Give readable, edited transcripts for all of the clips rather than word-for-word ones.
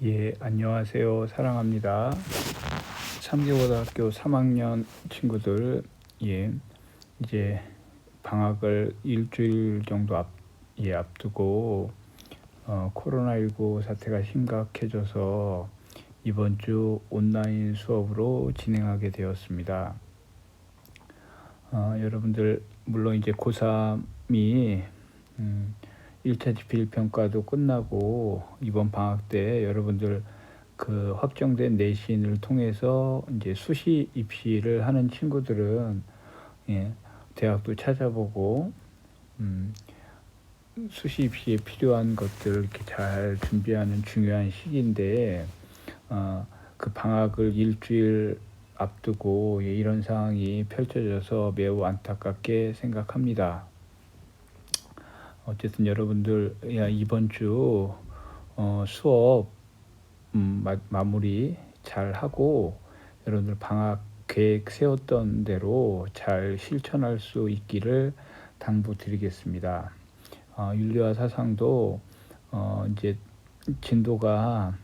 예, 안녕하세요. 사랑합니다. 삼계고등학교 3학년 친구들, 예, 이제 방학을 일주일 정도 앞두고, 코로나19 사태가 심각해져서 이번 주 온라인 수업으로 진행하게 되었습니다. 여러분들, 물론 이제 고3이 1차 지필평가도 끝나고 이번 방학 때 여러분들 그 확정된 내신을 통해서 이제 수시 입시를 하는 친구들은 대학도 찾아보고 수시 입시에 필요한 것들을 이렇게 잘 준비하는 중요한 시기인데 그 방학을 일주일 앞두고 이런 상황이 펼쳐져서 매우 안타깝게 생각합니다. 어쨌든 여러분들 이번 주 수업 마무리 잘 하고 여러분들 방학 계획 세웠던 대로 잘 실천할 수 있기를 당부드리겠습니다. 윤리와 사상도 이제 진도가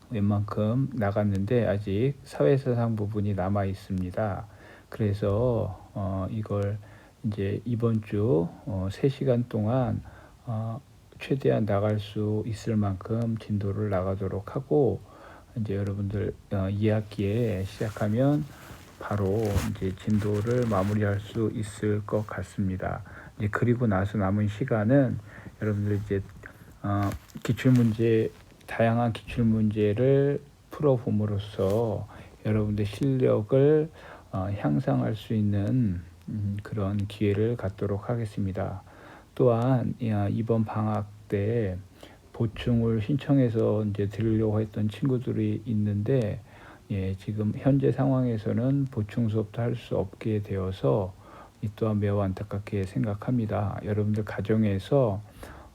웬만큼 나갔는데 아직 사회사상 부분이 남아 있습니다. 그래서 이걸 이제 이번 주 3시간 동안 최대한 나갈 수 있을 만큼 진도를 나가도록 하고 이제 여러분들 2학기에 시작하면 바로 이제 진도를 마무리할 수 있을 것 같습니다. 이제 그리고 나서 남은 시간은 여러분들 이제 다양한 기출 문제를 풀어봄으로써 여러분들 실력을 향상할 수 있는 그런 기회를 갖도록 하겠습니다. 또한 이번 방학 때 보충을 신청해서 이제 들으려고 했던 친구들이 있는데 지금 현재 상황에서는 보충 수업도 할 수 없게 되어서 이 또한 매우 안타깝게 생각합니다. 여러분들 가정에서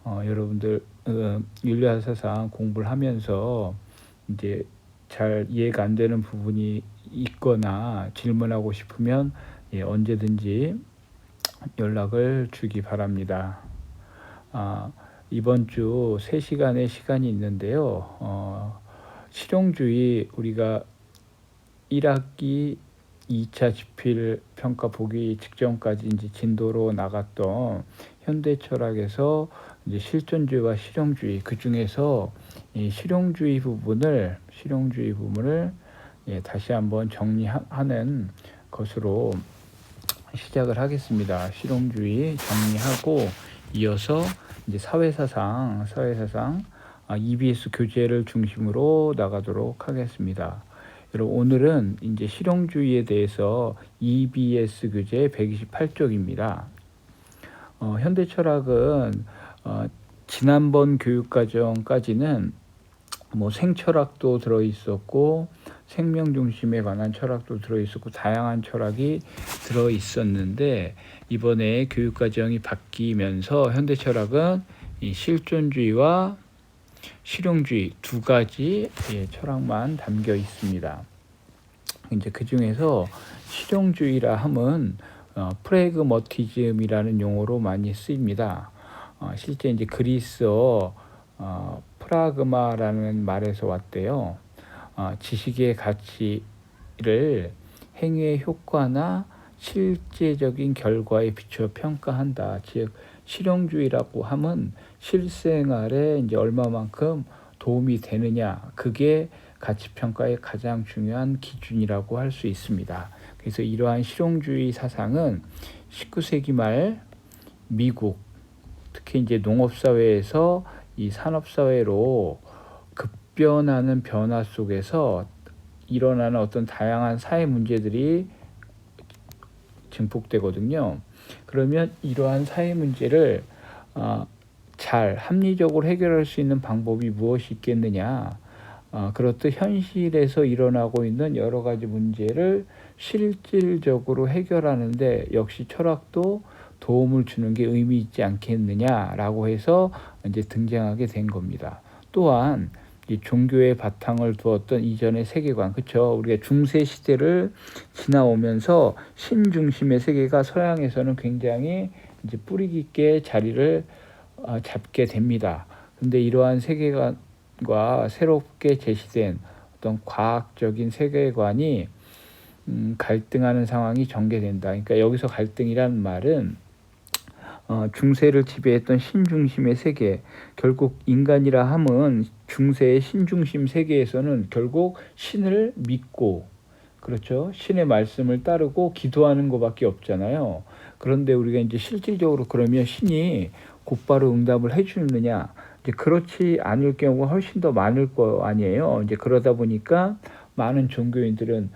여러분들 윤리와 사상 공부를 하면서 이제 잘 이해가 안 되는 부분이 있거나 질문하고 싶으면 언제든지 연락을 주기 바랍니다. 이번 주 3시간의 시간이 있는데요. 실용주의 우리가 1학기 2차 지필 평가 보기 직전까지 이제 진도로 나갔던 현대철학에서 이제 실존주의와 실용주의, 그 중에서 이 실용주의 부분을 다시 한번 정리하는 것으로 시작을 하겠습니다. 실용주의 정리하고 이어서 이제 사회사상 EBS 교재를 중심으로 나가도록 하겠습니다. 여러분 오늘은 이제 실용주의에 대해서 EBS 교재 128쪽입니다. 현대철학은 지난번 교육과정까지는 생철학도 들어있었고 생명 중심에 관한 철학도 들어있었고 다양한 철학이 들어있었는데 이번에 교육과정이 바뀌면서 현대철학은 이 실존주의와 실용주의 두 가지 철학만 담겨 있습니다. 이제 그 중에서 실용주의라 함은 프래그머티즘이라는 용어로 많이 쓰입니다. 실제 이제 그리스어 프라그마라는 말에서 왔대요. 지식의 가치를 행위의 효과나 실제적인 결과에 비추어 평가한다. 즉 실용주의라고 함은 실생활에 이제 얼마만큼 도움이 되느냐, 그게 가치 평가의 가장 중요한 기준이라고 할 수 있습니다. 그래서 이러한 실용주의 사상은 19세기 말 미국, 특히 이제 농업사회에서 이 산업사회로 급변하는 변화 속에서 일어나는 어떤 다양한 사회 문제들이 증폭되거든요. 그러면 이러한 사회 문제를 잘 합리적으로 해결할 수 있는 방법이 무엇이 있겠느냐. 그렇듯 현실에서 일어나고 있는 여러 가지 문제를 실질적으로 해결하는데 역시 철학도 도움을 주는 게 의미 있지 않겠느냐라고 해서 이제 등장하게 된 겁니다. 또한 이 종교의 바탕을 두었던 이전의 세계관, 그렇죠? 우리가 중세 시대를 지나오면서 신중심의 세계가 서양에서는 굉장히 이제 뿌리 깊게 자리를 잡게 됩니다. 근데 이러한 세계관 것과 새롭게 제시된 어떤 과학적인 세계관이 갈등하는 상황이 전개된다. 그러니까 여기서 갈등이란 말은 중세를 지배했던 신중심의 세계, 결국 인간이라 함은 중세의 신중심 세계에서는 결국 신을 믿고, 그렇죠, 신의 말씀을 따르고 기도하는 것밖에 없잖아요. 그런데 우리가 이제 실질적으로 그러면 신이 곧바로 응답을 해주느냐? 이제 그렇지 않을 경우가 훨씬 더 많을 거 아니에요. 이제 그러다 보니까 많은 종교인들은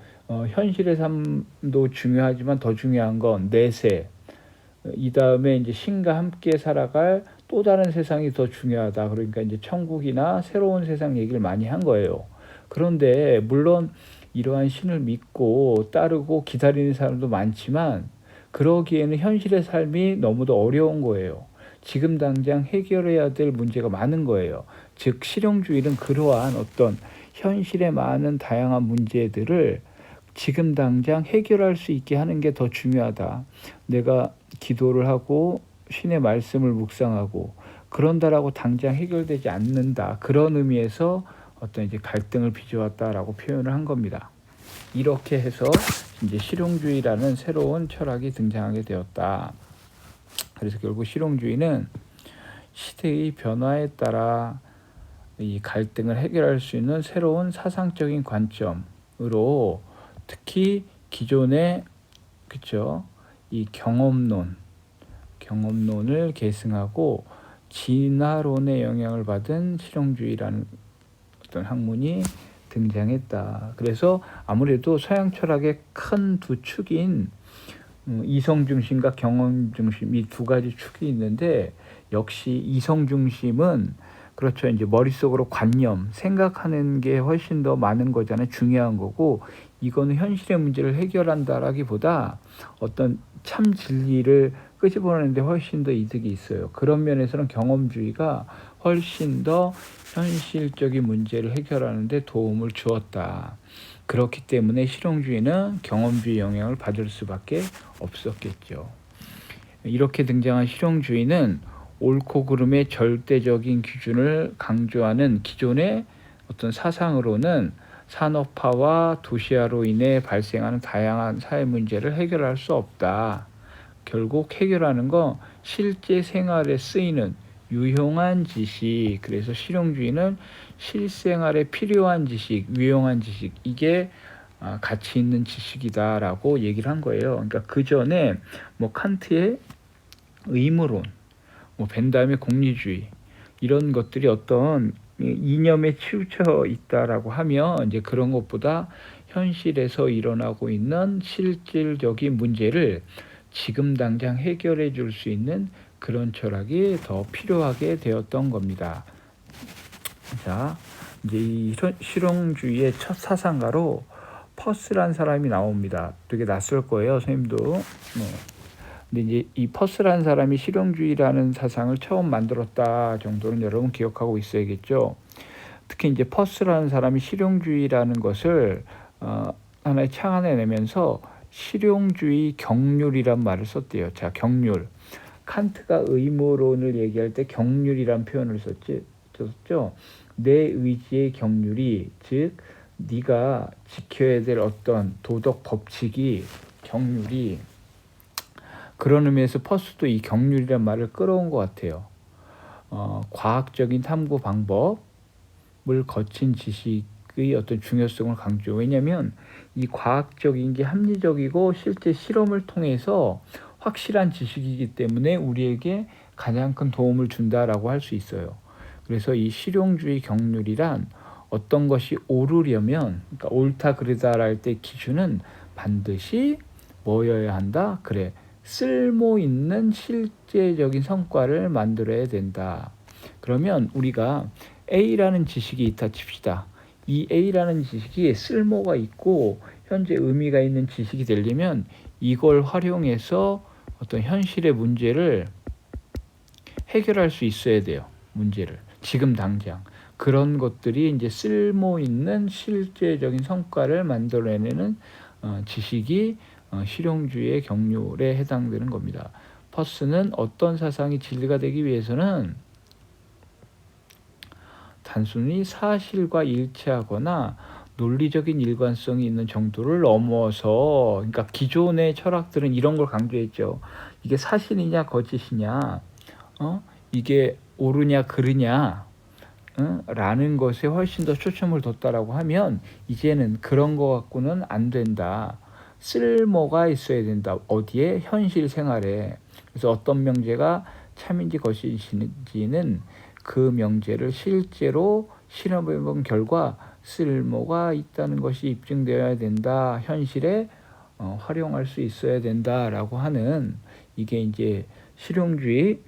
현실의 삶도 중요하지만 더 중요한 건 내세, 이 다음에 이제 신과 함께 살아갈 또 다른 세상이 더 중요하다. 그러니까 이제 천국이나 새로운 세상 얘기를 많이 한 거예요. 그런데 물론 이러한 신을 믿고 따르고 기다리는 사람도 많지만 그러기에는 현실의 삶이 너무도 어려운 거예요. 지금 당장 해결해야 될 문제가 많은 거예요. 즉 실용주의는 그러한 어떤 현실의 많은 다양한 문제들을 지금 당장 해결할 수 있게 하는 게 더 중요하다. 내가 기도를 하고 신의 말씀을 묵상하고 그런다라고 당장 해결되지 않는다. 그런 의미에서 어떤 이제 갈등을 빚어왔다라고 표현을 한 겁니다. 이렇게 해서 이제 실용주의라는 새로운 철학이 등장하게 되었다. 그래서 결국 실용주의는 시대의 변화에 따라 이 갈등을 해결할 수 있는 새로운 사상적인 관점으로, 특히 기존의 그쵸 이 경험론을 계승하고 진화론의 영향을 받은 실용주의라는 어떤 학문이 등장했다. 그래서 아무래도 서양 철학의 큰 두 축인 이성 중심과 경험 중심, 이 두 가지 축이 있는데, 역시 이성 중심은 그렇죠, 이제 머릿속으로 관념, 생각하는 게 훨씬 더 많은 거잖아요. 중요한 거고, 이거는 현실의 문제를 해결한다라기보다 어떤 참 진리를 끄집어내는데 훨씬 더 이득이 있어요. 그런 면에서는 경험주의가 훨씬 더 현실적인 문제를 해결하는 데 도움을 주었다. 그렇기 때문에 실용주의는 경험주의 영향을 받을 수밖에 없었겠죠. 이렇게 등장한 실용주의는 옳고 그름의 절대적인 기준을 강조하는 기존의 어떤 사상으로는 산업화와 도시화로 인해 발생하는 다양한 사회 문제를 해결할 수 없다. 결국 해결하는 건 실제 생활에 쓰이는 유용한 지식, 그래서 실용주의는 실생활에 필요한 지식, 유용한 지식, 이게 가치 있는 지식이다라고 얘기를 한 거예요. 그러니까 그 전에 뭐 칸트의 의무론, 뭐 벤담의 공리주의, 이런 것들이 어떤 이념에 치우쳐 있다라고 하면 이제 그런 것보다 현실에서 일어나고 있는 실질적인 문제를 지금 당장 해결해 줄 수 있는 그런 철학이 더 필요하게 되었던 겁니다. 자, 이제 이 실용주의의 첫 사상가로 퍼스란 사람이 나옵니다. 되게 낯설 거예요, 선생님도. 근데 이제 이 퍼스라는 사람이 실용주의라는 사상을 처음 만들었다 정도는 여러분 기억하고 있어야겠죠. 특히 이제 퍼스라는 사람이 실용주의라는 것을 하나의 창안해내면서 실용주의 경륜이란 말을 썼대요. 자, 경륜. 칸트가 의무론을 얘기할 때 경륜이란 표현을 썼죠. 내 의지의 경륜이, 즉 네가 지켜야 될 어떤 도덕 법칙이 경륜이, 그런 의미에서 퍼스도 이 경륜이란 말을 끌어온 것 같아요. 과학적인 탐구 방법을 거친 지식의 어떤 중요성을 강조. 왜냐하면 이 과학적인 게 합리적이고 실제 실험을 통해서 확실한 지식이기 때문에 우리에게 가장 큰 도움을 준다라고 할 수 있어요. 그래서 이 실용주의 경륜이란 어떤 것이 옳으려면, 그러니까 옳다 그르다라 할 때 기준은 반드시 뭐여야 한다? 그래, 쓸모 있는 실제적인 성과를 만들어야 된다. 그러면 우리가 A라는 지식이 있다 칩시다. 이 A라는 지식이 쓸모가 있고 현재 의미가 있는 지식이 되려면 이걸 활용해서 어떤 현실의 문제를 해결할 수 있어야 돼요. 문제를 지금 당장. 그런 것들이 이제 쓸모 있는 실제적인 성과를 만들어내는 지식이 실용주의의 경륜에 해당되는 겁니다. 퍼스는 어떤 사상이 진리가 되기 위해서는 단순히 사실과 일치하거나 논리적인 일관성이 있는 정도를 넘어서, 그러니까 기존의 철학들은 이런 걸 강조했죠. 이게 사실이냐 거짓이냐, 이게 옳으냐 그르냐, 라는 것에 훨씬 더 초점을 뒀다라고 하면 이제는 그런 거 갖고는 안 된다. 쓸모가 있어야 된다. 어디에? 현실 생활에. 그래서 어떤 명제가 참인지 거짓인지는 그 명제를 실제로 실험해 본 결과 쓸모가 있다는 것이 입증되어야 된다. 현실에 활용할 수 있어야 된다라고 하는, 이게 이제 실용주의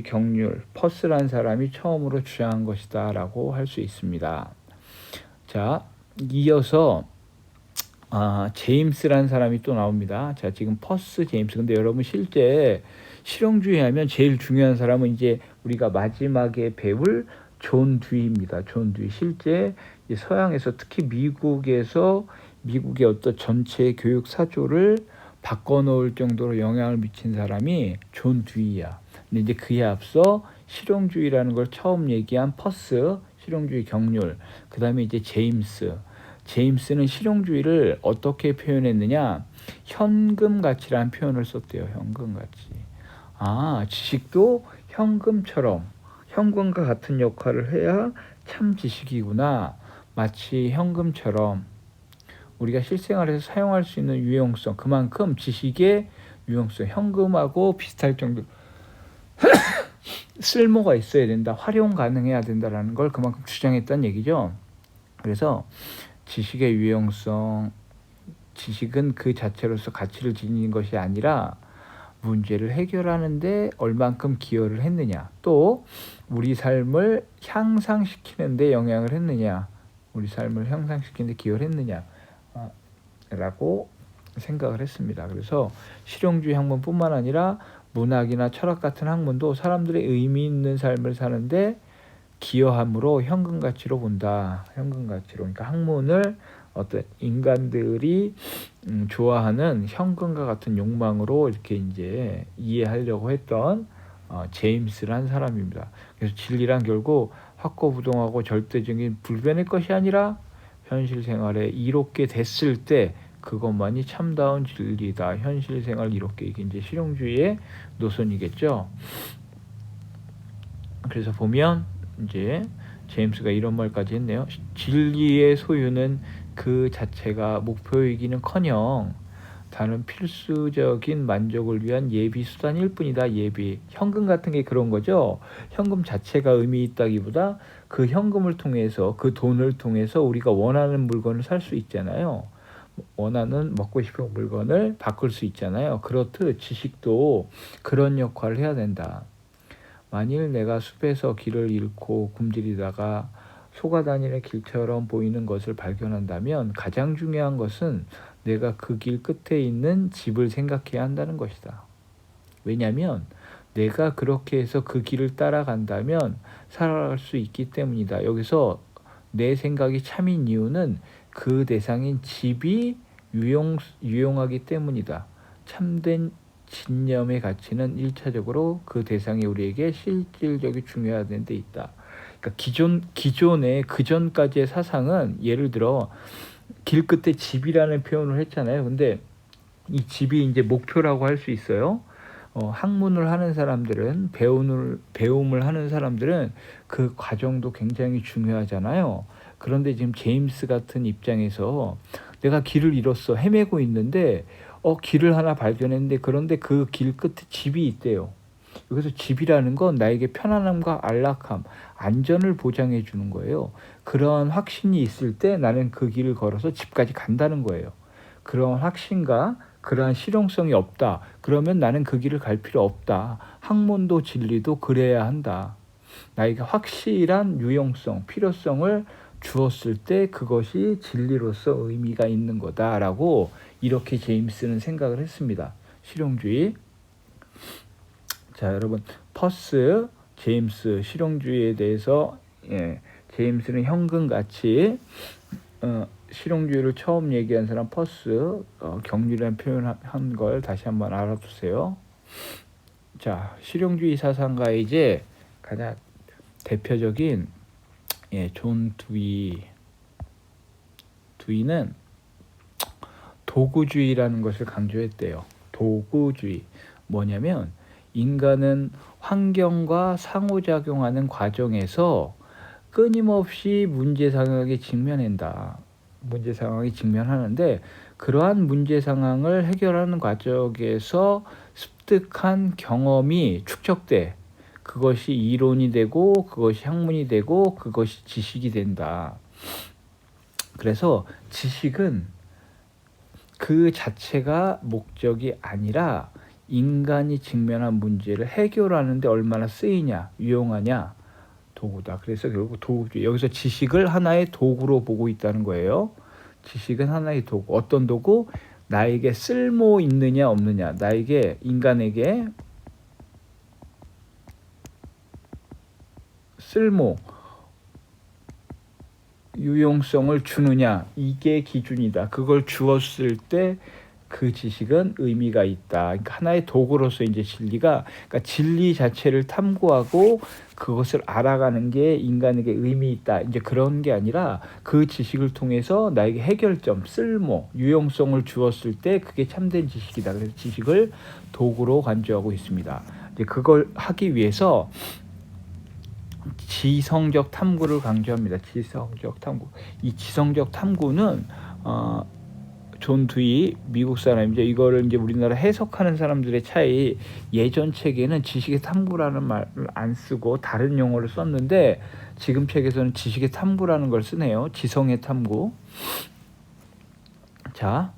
경륜 퍼스란 사람이 처음으로 주장한 것이다라고 할 수 있습니다. 자, 이어서 제임스라는 사람이 또 나옵니다. 자, 지금 퍼스, 제임스. 근데 여러분 실제 실용주의 하면 제일 중요한 사람은 이제 우리가 마지막에 배울 존 듀이입니다. 존 듀이. 실제 서양에서 특히 미국의 어떤 전체 교육 사조를 바꿔놓을 정도로 영향을 미친 사람이 존 듀이야. 근데 이제 그에 앞서 실용주의라는 걸 처음 얘기한 퍼스, 실용주의 경륜. 그 다음에 이제 제임스는 실용주의를 어떻게 표현했느냐? 현금 가치라는 표현을 썼대요. 현금 가치. 지식도 현금과 같은 역할을 해야 참 지식이구나. 마치 현금처럼 우리가 실생활에서 사용할 수 있는 유용성, 그만큼 지식의 유용성, 현금하고 비슷할 정도 쓸모가 있어야 된다. 활용 가능해야 된다라는 걸 그만큼 주장했다는 얘기죠. 그래서 지식의 유용성, 지식은 그 자체로서 가치를 지니는 것이 아니라 문제를 해결하는 데 얼만큼 기여를 했느냐, 또 우리 삶을 향상시키는 데 영향을 했느냐, 우리 삶을 향상시키는 데 기여를 했느냐 라고 생각을 했습니다. 그래서 실용주의 학문뿐만 아니라 문학이나 철학 같은 학문도 사람들의 의미 있는 삶을 사는데 기여함으로 현금 가치로 본다. 현금 가치로. 그러니까 학문을 어떤 인간들이 좋아하는 현금과 같은 욕망으로 이렇게 이제 이해하려고 했던 제임스란 사람입니다. 그래서 진리란 결국 확고부동하고 절대적인 불변의 것이 아니라 현실 생활에 이롭게 됐을 때 그것만이 참다운 진리다. 현실 생활 이롭게, 이게 이제 실용주의의 노선이겠죠. 그래서 보면 이제 제임스가 이런 말까지 했네요. 진리의 소유는 그 자체가 목표이기는커녕 다른 필수적인 만족을 위한 예비 수단일 뿐이다. 예비. 현금 같은 게 그런 거죠. 현금 자체가 의미 있다기보다 그 현금을 통해서, 그 돈을 통해서 우리가 원하는 물건을 살 수 있잖아요. 원하는 먹고 싶은 물건을 바꿀 수 있잖아요. 그렇듯 지식도 그런 역할을 해야 된다. 만일 내가 숲에서 길을 잃고 굶주리다가 소가 다니는 길처럼 보이는 것을 발견한다면 가장 중요한 것은 내가 그 길 끝에 있는 집을 생각해야 한다는 것이다. 왜냐하면 내가 그렇게 해서 그 길을 따라간다면 살아갈 수 있기 때문이다. 여기서 내 생각이 참인 이유는 그 대상인 집이 유용하기 때문이다. 참된 진념의 가치는 1차적으로 그 대상이 우리에게 실질적이 중요한 데 있다. 그러니까 기존의 그전까지의 사상은, 예를 들어 길 끝에 집이라는 표현을 했잖아요. 근데 이 집이 이제 목표라고 할 수 있어요. 학문을 하는 사람들은, 배움을 하는 사람들은 그 과정도 굉장히 중요하잖아요. 그런데 지금 제임스 같은 입장에서 내가 길을 잃었어, 헤매고 있는데 길을 하나 발견했는데, 그런데 그 길 끝에 집이 있대요. 여기서 집이라는 건 나에게 편안함과 안락함, 안전을 보장해 주는 거예요. 그런 확신이 있을 때 나는 그 길을 걸어서 집까지 간다는 거예요. 그런 확신과 그러한 실용성이 없다. 그러면 나는 그 길을 갈 필요 없다. 학문도 진리도 그래야 한다. 나에게 확실한 유용성, 필요성을 주었을 때 그것이 진리로서 의미가 있는 거다라고, 이렇게 제임스는 생각을 했습니다. 실용주의. 자, 여러분, 퍼스, 제임스, 실용주의에 대해서, 제임스는 현금 가치, 실용주의를 처음 얘기한 사람 퍼스, 경륜이라는 표현한 걸 다시 한번 알아두세요. 자, 실용주의 사상가의 이제 가장 대표적인 존 두이는 도구주의라는 것을 강조했대요. 도구주의. 뭐냐면 인간은 환경과 상호작용하는 과정에서 끊임없이 문제 상황에 직면하는데 그러한 문제 상황을 해결하는 과정에서 습득한 경험이 축적돼 그것이 이론이 되고 그것이 학문이 되고 그것이 지식이 된다. 그래서 지식은 그 자체가 목적이 아니라 인간이 직면한 문제를 해결하는 데 얼마나 쓰이냐, 유용하냐, 도구다. 그래서 결국 도구주의. 여기서 지식을 하나의 도구로 보고 있다는 거예요. 지식은 하나의 도구. 어떤 도구? 나에게 쓸모 있느냐 없느냐. 나에게 인간에게 쓸모, 유용성을 주느냐. 이게 기준이다. 그걸 주었을 때 그 지식은 의미가 있다. 그러니까 하나의 도구로서 이제 그러니까 진리 자체를 탐구하고 그것을 알아가는 게 인간에게 의미 있다. 이제 그런 게 아니라 그 지식을 통해서 나에게 해결점, 쓸모, 유용성을 주었을 때 그게 참된 지식이다. 그래서 지식을 도구로 간주하고 있습니다. 이제 그걸 하기 위해서 지성적 탐구를 강조합니다. 지성적 탐구. 이 지성적 탐구는 존 두이 미국 사람이죠. 이거를 이제 우리나라 해석하는 사람들의 차이. 예전 책에는 지식의 탐구라는 말을 안 쓰고 다른 용어를 썼는데 지금 책에서는 지식의 탐구라는 걸 쓰네요. 지성의 탐구. 자,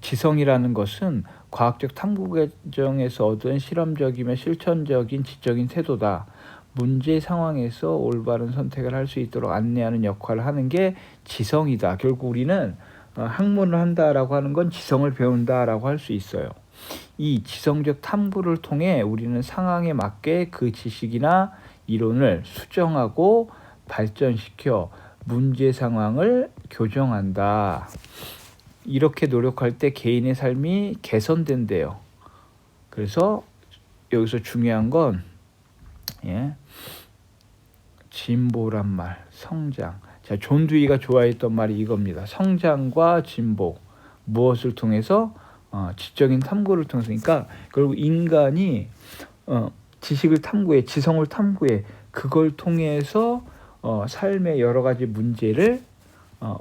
지성이라는 것은 과학적 탐구 과정에서 얻은 실험적이며 실천적인 지적인 태도다. 문제 상황에서 올바른 선택을 할 수 있도록 안내하는 역할을 하는 게 지성이다. 결국 우리는 학문을 한다라고 하는 건 지성을 배운다라고 할 수 있어요. 이 지성적 탐구를 통해 우리는 상황에 맞게 그 지식이나 이론을 수정하고 발전시켜 문제 상황을 교정한다. 이렇게 노력할 때 개인의 삶이 개선된대요. 그래서 여기서 중요한 건 진보란 말, 성장. 자, 존 두이가 좋아했던 말이 이겁니다. 성장과 진보. 무엇을 통해서? 지적인 탐구를 통해서. 그러니까 결국 인간이 지식을 탐구해, 지성을 탐구해. 그걸 통해서 삶의 여러 가지 문제를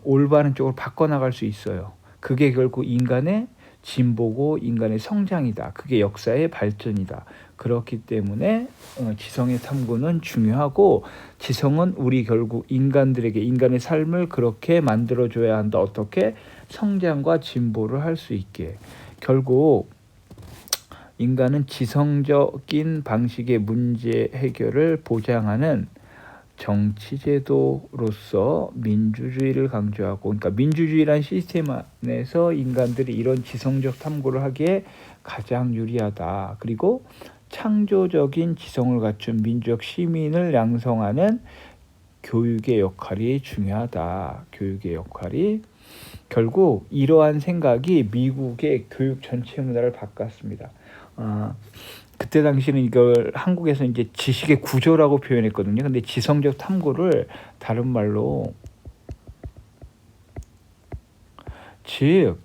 올바른 쪽으로 바꿔나갈 수 있어요. 그게 결국 인간의 진보고 인간의 성장이다. 그게 역사의 발전이다. 그렇기 때문에 지성의 탐구는 중요하고 지성은 우리 결국 인간들에게 인간의 삶을 그렇게 만들어줘야 한다. 어떻게? 성장과 진보를 할 수 있게. 결국 인간은 지성적인 방식의 문제 해결을 보장하는 정치제도로서 민주주의를 강조하고, 그러니까 민주주의란 시스템 안에서 인간들이 이런 지성적 탐구를 하기에 가장 유리하다. 그리고 창조적인 지성을 갖춘 민주적 시민을 양성하는 교육의 역할이 중요하다. 교육의 역할이. 결국 이러한 생각이 미국의 교육 전체 문화를 바꿨습니다. 그때 당시는 이걸 한국에서 이제 지식의 구조라고 표현했거든요. 근데 지성적 탐구를 다른 말로, 즉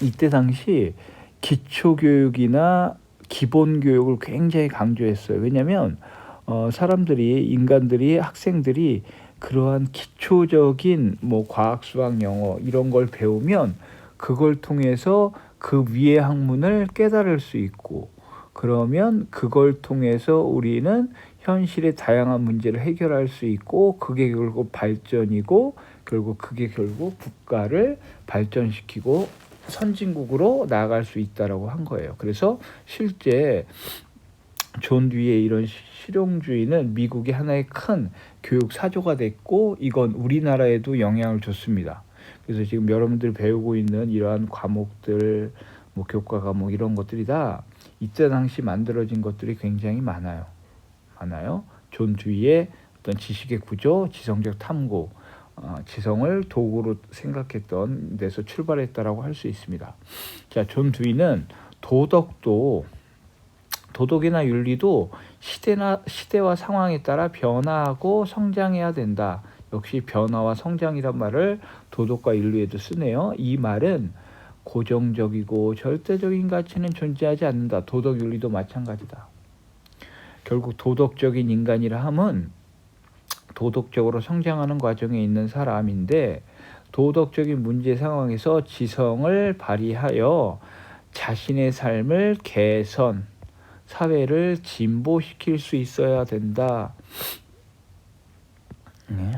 이때 당시 기초교육이나 기본교육을 굉장히 강조했어요. 왜냐하면 인간들이, 학생들이 그러한 기초적인 과학, 수학, 영어 이런 걸 배우면 그걸 통해서 그 위의 학문을 깨달을 수 있고, 그러면 그걸 통해서 우리는 현실의 다양한 문제를 해결할 수 있고, 그게 결국 발전이고, 그게 결국 국가를 발전시키고 선진국으로 나아갈 수 있다라고 한 거예요. 그래서 실제 존 두이의 이런 실용주의는 미국의 하나의 큰 교육 사조가 됐고, 이건 우리나라에도 영향을 줬습니다. 그래서 지금 여러분들 배우고 있는 이러한 과목들, 교과 과목 이런 것들이 다 이때 당시 만들어진 것들이 굉장히 많아요. 존 두이의 어떤 지식의 구조, 지성적 탐구, 지성을 도구로 생각했던 데서 출발했다라고 할 수 있습니다. 자, 존 두이는 도덕도 도덕이나 윤리도 시대와 상황에 따라 변화하고 성장해야 된다. 역시 변화와 성장이란 말을 도덕과 윤리에도 쓰네요. 이 말은 고정적이고 절대적인 가치는 존재하지 않는다. 도덕 윤리도 마찬가지다. 결국 도덕적인 인간이라 함은 도덕적으로 성장하는 과정에 있는 사람인데, 도덕적인 문제 상황에서 지성을 발휘하여 자신의 삶을 개선, 사회를 진보시킬 수 있어야 된다. 네.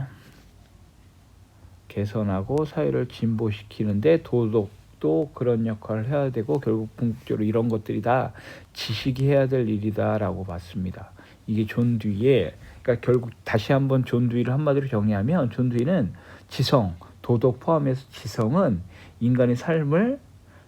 개선하고 사회를 진보시키는데 도덕도 그런 역할을 해야 되고, 결국 궁극적으로 이런 것들이 다 지식이 해야 될 일이다라고 봤습니다. 이게 존 듀이의, 그러니까 결국 다시 한번 존 듀이를 한마디로 정의하면, 존 듀이는 지성, 도덕 포함해서 지성은 인간의 삶을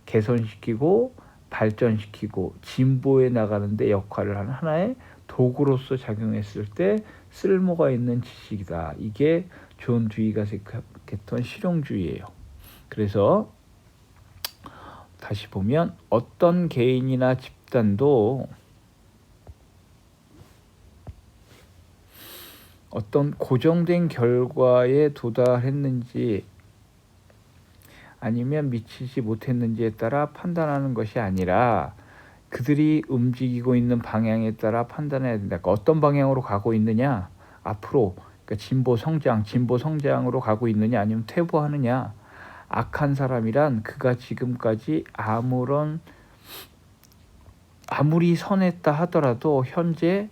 개선시키고 발전시키고 진보해 나가는 데 역할을 하는 하나의 도구로서 작용했을 때 쓸모가 있는 지식이다. 이게 존 듀이가 생각했던 실용주의예요. 그래서 다시 보면 어떤 개인이나 집단도 어떤 고정된 결과에 도달했는지 아니면 미치지 못했는지에 따라 판단하는 것이 아니라 그들이 움직이고 있는 방향에 따라 판단해야 된다. 그러니까 어떤 방향으로 가고 있느냐, 앞으로 그러니까 진보 성장으로 가고 있느냐, 아니면 퇴보하느냐. 악한 사람이란 그가 지금까지 아무리 선했다 하더라도 현재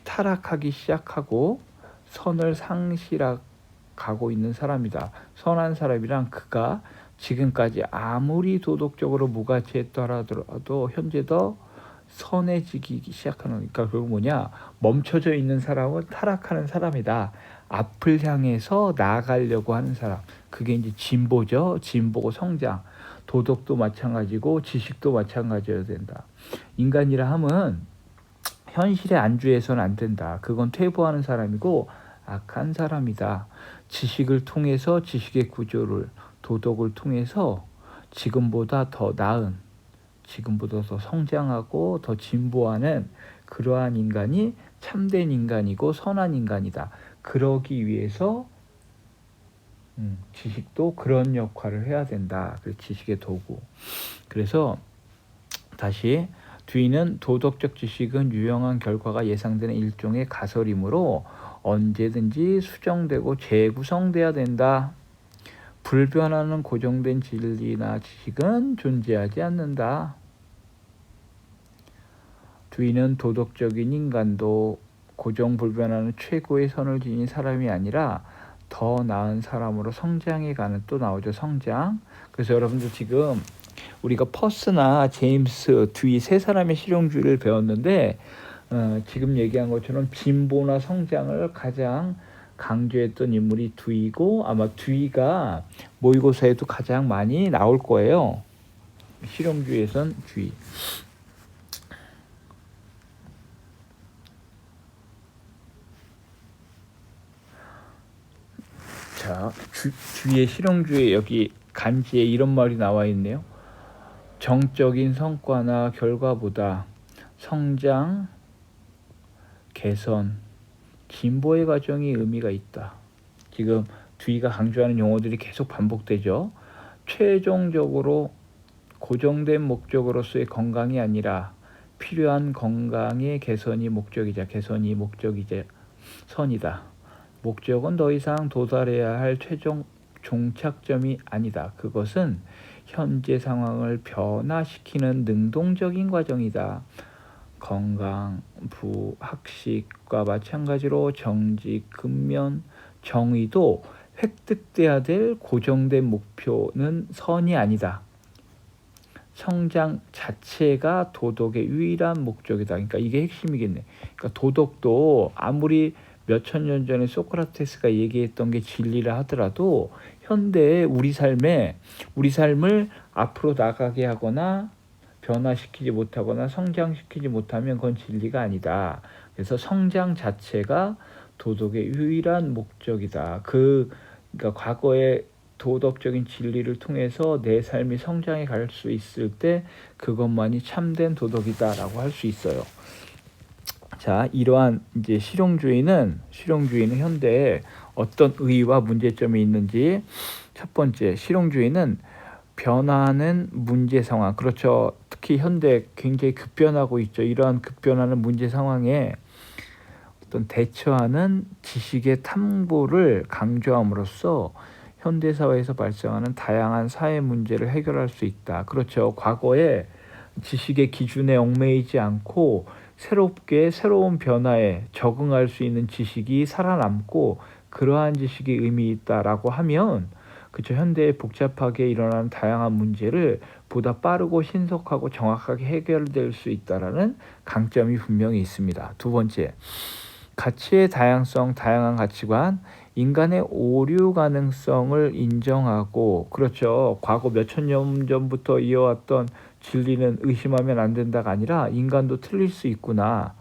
타락하기 시작하고 선을 상실하고 있는 사람이다. 선한 사람이란 그가 지금까지 아무리 도덕적으로 무가치했더라도 현재 더 선해지기 시작하는, 그러니까 그건 뭐냐, 멈춰져 있는 사람은 타락하는 사람이다. 앞을 향해서 나아가려고 하는 사람, 그게 이제 진보죠. 진보고 성장. 도덕도 마찬가지고 지식도 마찬가지여야 된다. 인간이라 함은 현실에 안주해서는 안 된다. 그건 퇴보하는 사람이고 악한 사람이다. 지식을 통해서 지식의 구조를, 도덕을 통해서 지금보다 더 나은, 지금보다 더 성장하고 더 진보하는 그러한 인간이 참된 인간이고 선한 인간이다. 그러기 위해서 지식도 그런 역할을 해야 된다. 그 지식의 도구. 그래서 다시 듀이는 도덕적 지식은 유용한 결과가 예상되는 일종의 가설이므로 언제든지 수정되고 재구성돼야 된다. 불변하는 고정된 진리나 지식은 존재하지 않는다. 듀이는 도덕적인 인간도 고정불변하는 최고의 선을 지닌 사람이 아니라 더 나은 사람으로 성장해가는, 또 나오죠, 성장. 그래서 여러분들 지금 우리가 퍼스나 제임스, 듀이 세 사람의 실용주의를 배웠는데 지금 얘기한 것처럼 진보나 성장을 가장 강조했던 인물이 듀이고, 아마 듀이가 모의고사에도 가장 많이 나올 거예요. 실용주의에선 듀이. 자, 듀이의 실용주의 여기 간지에 이런 말이 나와 있네요. 정적인 성과나 결과보다 성장, 개선, 진보의 과정이 의미가 있다. 지금 듀이가 강조하는 용어들이 계속 반복되죠. 최종적으로 고정된 목적으로서의 건강이 아니라 필요한 건강의 개선이 목적이자 선이다. 목적은 더 이상 도달해야 할 최종 종착점이 아니다. 그것은 현재 상황을 변화시키는 능동적인 과정이다. 건강, 부, 학식과 마찬가지로 정직, 근면, 정의도 획득돼야 될 고정된 목표는 선이 아니다. 성장 자체가 도덕의 유일한 목적이다. 그러니까 이게 핵심이겠네. 그러니까 도덕도 아무리 몇천 년 전에 소크라테스가 얘기했던 게 진리라 하더라도 현대의 우리 삶을 앞으로 나가게 하거나 변화시키지 못하거나 성장시키지 못하면 그건 진리가 아니다. 그래서 성장 자체가 도덕의 유일한 목적이다. 그러니까 과거의 도덕적인 진리를 통해서 내 삶이 성장해 갈 수 있을 때 그것만이 참된 도덕이다라고 할 수 있어요. 자, 이러한 이제 실용주의는 현대에 어떤 의의와 문제점이 있는지. 첫 번째, 실용주의는 변화하는 문제 상황. 그렇죠. 특히 현대 굉장히 급변하고 있죠. 이러한 급변하는 문제 상황에 어떤 대처하는 지식의 탐구를 강조함으로써 현대 사회에서 발생하는 다양한 사회 문제를 해결할 수 있다. 그렇죠. 과거에 지식의 기준에 얽매이지 않고 새롭게 새로운 변화에 적응할 수 있는 지식이 살아남고 그러한 지식이 의미 있다라고 하면 그쵸, 현대에 복잡하게 일어나는 다양한 문제를 보다 빠르고 신속하고 정확하게 해결될 수 있다라는 강점이 분명히 있습니다. 두 번째, 가치의 다양성, 다양한 가치관, 인간의 오류 가능성을 인정하고, 그렇죠. 과거 몇천 년 전부터 이어왔던 진리는 의심하면 안 된다가 아니라 인간도 틀릴 수 있구나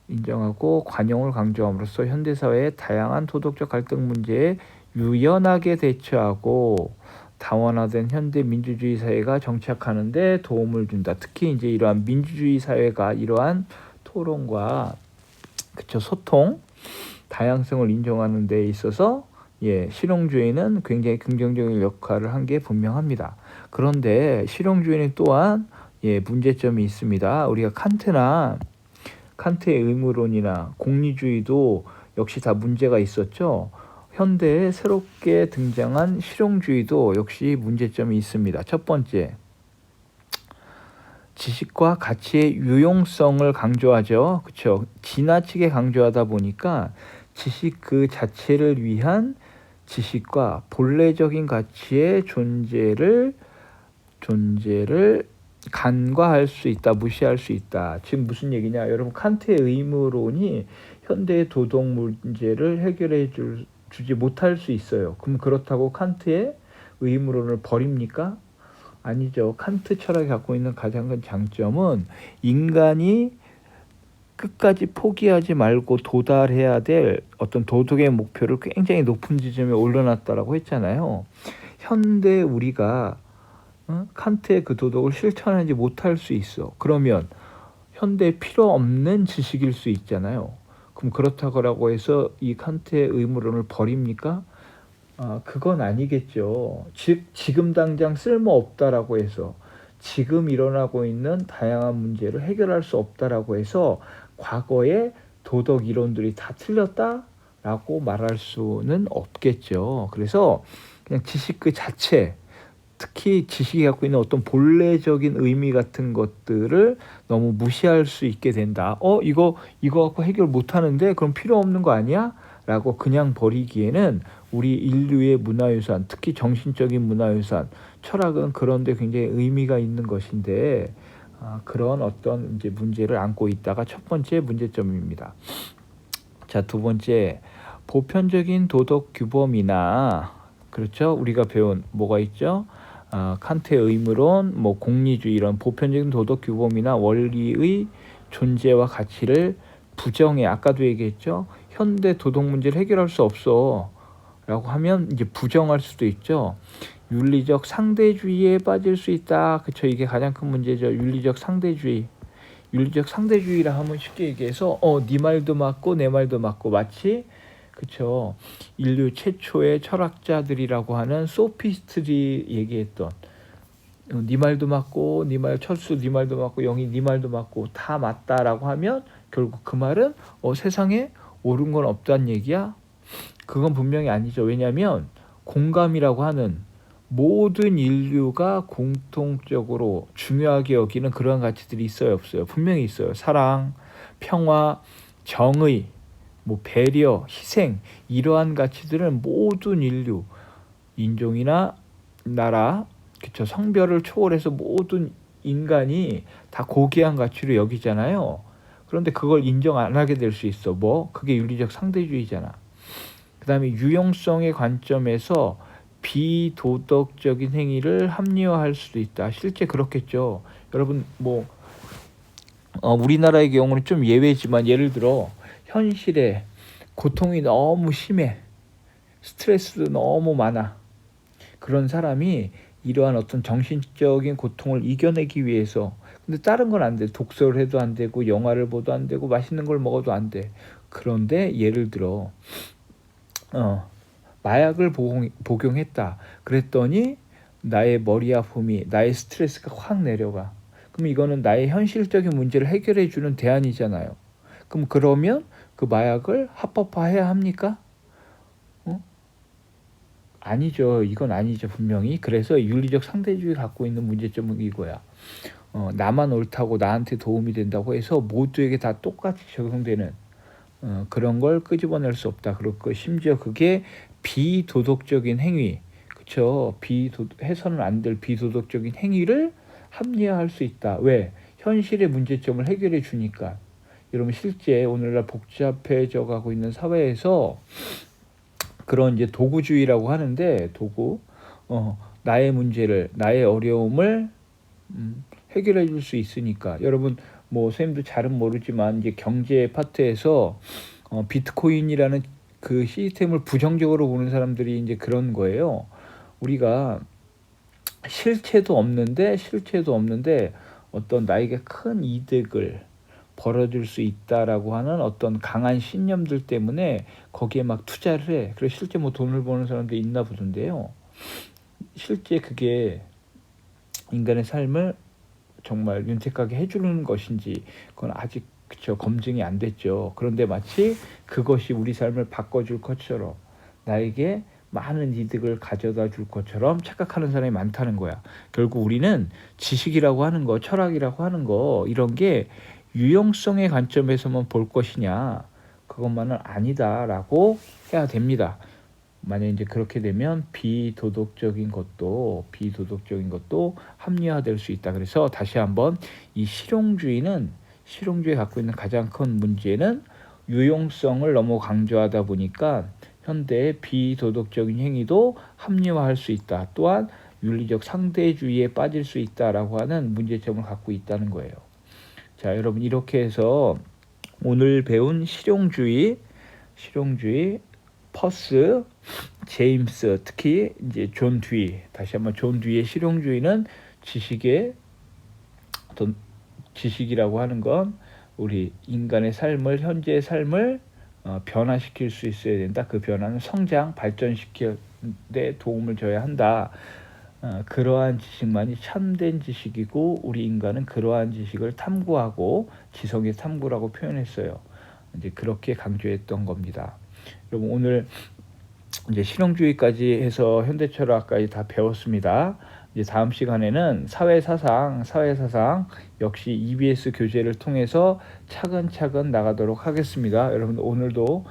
인정하고 관용을 강조함으로써 현대사회의 다양한 도덕적 갈등 문제에 유연하게 대처하고 다원화된 현대 민주주의 사회가 정착하는 데 도움을 준다. 특히 이제 이러한 민주주의 사회가 이러한 토론과 그쵸, 소통, 다양성을 인정하는 데 있어서 실용주의는 굉장히 긍정적인 역할을 한 게 분명합니다. 그런데 실용주의는 또한 문제점이 있습니다. 우리가 칸트의 의무론이나 공리주의도 역시 다 문제가 있었죠. 현대에 새롭게 등장한 실용주의도 역시 문제점이 있습니다. 첫 번째, 지식과 가치의 유용성을 강조하죠. 그렇죠. 지나치게 강조하다 보니까 지식 그 자체를 위한 지식과 본래적인 가치의 존재를 간과할 수 있다, 무시할 수 있다. 지금 무슨 얘기냐? 여러분, 칸트의 의무론이 현대의 도덕 문제를 해결해 주지 못할 수 있어요. 그럼 그렇다고 칸트의 의무론을 버립니까? 아니죠. 칸트 철학이 갖고 있는 가장 큰 장점은 인간이 끝까지 포기하지 말고 도달해야 될 어떤 도덕의 목표를 굉장히 높은 지점에 올려놨다라고 했잖아요. 현대 우리가 칸트의 그 도덕을 실천하지 못할 수 있어. 그러면 현대에 필요 없는 지식일 수 있잖아요. 그럼 그렇다고 해서 이 칸트의 의무론을 버립니까? 그건 아니겠죠. 즉 지금 당장 쓸모없다라고 해서 지금 일어나고 있는 다양한 문제를 해결할 수 없다라고 해서 과거의 도덕 이론들이 다 틀렸다라고 말할 수는 없겠죠. 그래서 그냥 지식 그 자체, 특히 지식이 갖고 있는 어떤 본래적인 의미 같은 것들을 너무 무시할 수 있게 된다. 이거 갖고 해결 못하는데 그럼 필요 없는 거 아니야? 라고 그냥 버리기에는 우리 인류의 문화유산, 특히 정신적인 문화유산, 철학은 그런데 굉장히 의미가 있는 것인데 그런 어떤 이제 문제를 안고 있다가 첫 번째 문제점입니다. 자, 두 번째, 보편적인 도덕 규범이나 그렇죠? 우리가 배운 뭐가 있죠? 칸트의 의무론, 공리주의 이런 보편적인 도덕 규범이나 원리의 존재와 가치를 부정해. 아까도 얘기했죠. 현대 도덕 문제를 해결할 수 없어 라고 하면 이제 부정할 수도 있죠. 윤리적 상대주의에 빠질 수 있다. 그쵸. 이게 가장 큰 문제죠. 윤리적 상대주의라 하면 쉽게 얘기해서 네 말도 맞고 내 말도 맞고 마치 그쵸. 인류 최초의 철학자들이라고 하는 소피스트들이 얘기했던 네 말도 맞고 철수 네 말도 맞고 영희 네 말도 맞고 다 맞다라고 하면 결국 그 말은 세상에 옳은 건 없다는 얘기야? 그건 분명히 아니죠. 왜냐하면 공감이라고 하는 모든 인류가 공통적으로 중요하게 여기는 그러한 가치들이 있어요, 없어요? 분명히 있어요. 사랑, 평화, 정의, 배려, 희생 이러한 가치들은 모든 인류, 인종이나 나라, 그쵸, 성별을 초월해서 모든 인간이 다 고귀한 가치로 여기잖아요. 그런데 그걸 인정 안 하게 될 수 있어. 그게 윤리적 상대주의잖아. 그 다음에 유용성의 관점에서 비도덕적인 행위를 합리화할 수도 있다. 실제 그렇겠죠. 여러분 우리나라의 경우는 좀 예외지만 예를 들어 현실에 고통이 너무 심해. 스트레스도 너무 많아. 그런 사람이 이러한 어떤 정신적인 고통을 이겨내기 위해서 근데 다른 건 안 돼. 독서를 해도 안 되고 영화를 봐도 안 되고 맛있는 걸 먹어도 안 돼. 그런데 예를 들어 마약을 복용했다. 그랬더니 나의 머리 아픔이, 나의 스트레스가 확 내려가. 그럼 이거는 나의 현실적인 문제를 해결해 주는 대안이잖아요. 그러면 그 마약을 합법화해야 합니까? 어? 아니죠. 이건 아니죠. 분명히. 그래서 윤리적 상대주의 갖고 있는 문제점은 이거야. 나만 옳다고 나한테 도움이 된다고 해서 모두에게 다 똑같이 적용되는 그런 걸 끄집어낼 수 없다. 그렇고 심지어 그게 비도덕적인 행위, 그쵸? 해서는 안 될 비도덕적인 행위를 합리화할 수 있다. 왜? 현실의 문제점을 해결해 주니까. 여러분 실제 오늘날 복잡해져 가고 있는 사회에서 그런 이제 도구주의라고 하는데 나의 문제를, 나의 어려움을 해결해 줄 수 있으니까. 여러분 뭐 선생님도 잘은 모르지만 이제 경제 파트에서 비트코인이라는 그 시스템을 부정적으로 보는 사람들이 이제 그런 거예요. 우리가 실체도 없는데 어떤 나에게 큰 이득을 벌어줄 수 있다라고 하는 어떤 강한 신념들 때문에 거기에 막 투자를 해. 그래서 실제 뭐 돈을 버는 사람들이 있나 보던데요. 실제 그게 인간의 삶을 정말 윤택하게 해주는 것인지 그건 아직 검증이 안 됐죠. 그런데 마치 그것이 우리 삶을 바꿔줄 것처럼, 나에게 많은 이득을 가져다 줄 것처럼 착각하는 사람이 많다는 거야. 결국 우리는 지식이라고 하는 거, 철학이라고 하는 거, 이런 게 유용성의 관점에서만 볼 것이냐, 그것만은 아니다라고 해야 됩니다. 만약 이제 그렇게 되면 비도덕적인 것도 합리화될 수 있다. 그래서 다시 한번 이 실용주의 갖고 있는 가장 큰 문제는 유용성을 너무 강조하다 보니까 현대의 비도덕적인 행위도 합리화할 수 있다. 또한 윤리적 상대주의에 빠질 수 있다라고 하는 문제점을 갖고 있다는 거예요. 자, 여러분 이렇게 해서 오늘 배운 실용주의, 퍼스, 제임스, 특히 이제 존 듀이, 다시 한번 존 듀이의 실용주의는 지식이라고 하는 건 우리 인간의 삶을, 현재의 삶을 변화시킬 수 있어야 된다. 그 변화는 성장, 발전시키는 데 도움을 줘야 한다. 그러한 지식만이 참된 지식이고 우리 인간은 그러한 지식을 탐구하고 지성의 탐구라고 표현했어요. 이제 그렇게 강조했던 겁니다. 여러분 오늘 이제 실용주의까지 해서 현대철학까지 다 배웠습니다. 이제 다음 시간에는 사회사상 역시 EBS 교재를 통해서 차근차근 나가도록 하겠습니다. 여러분 오늘도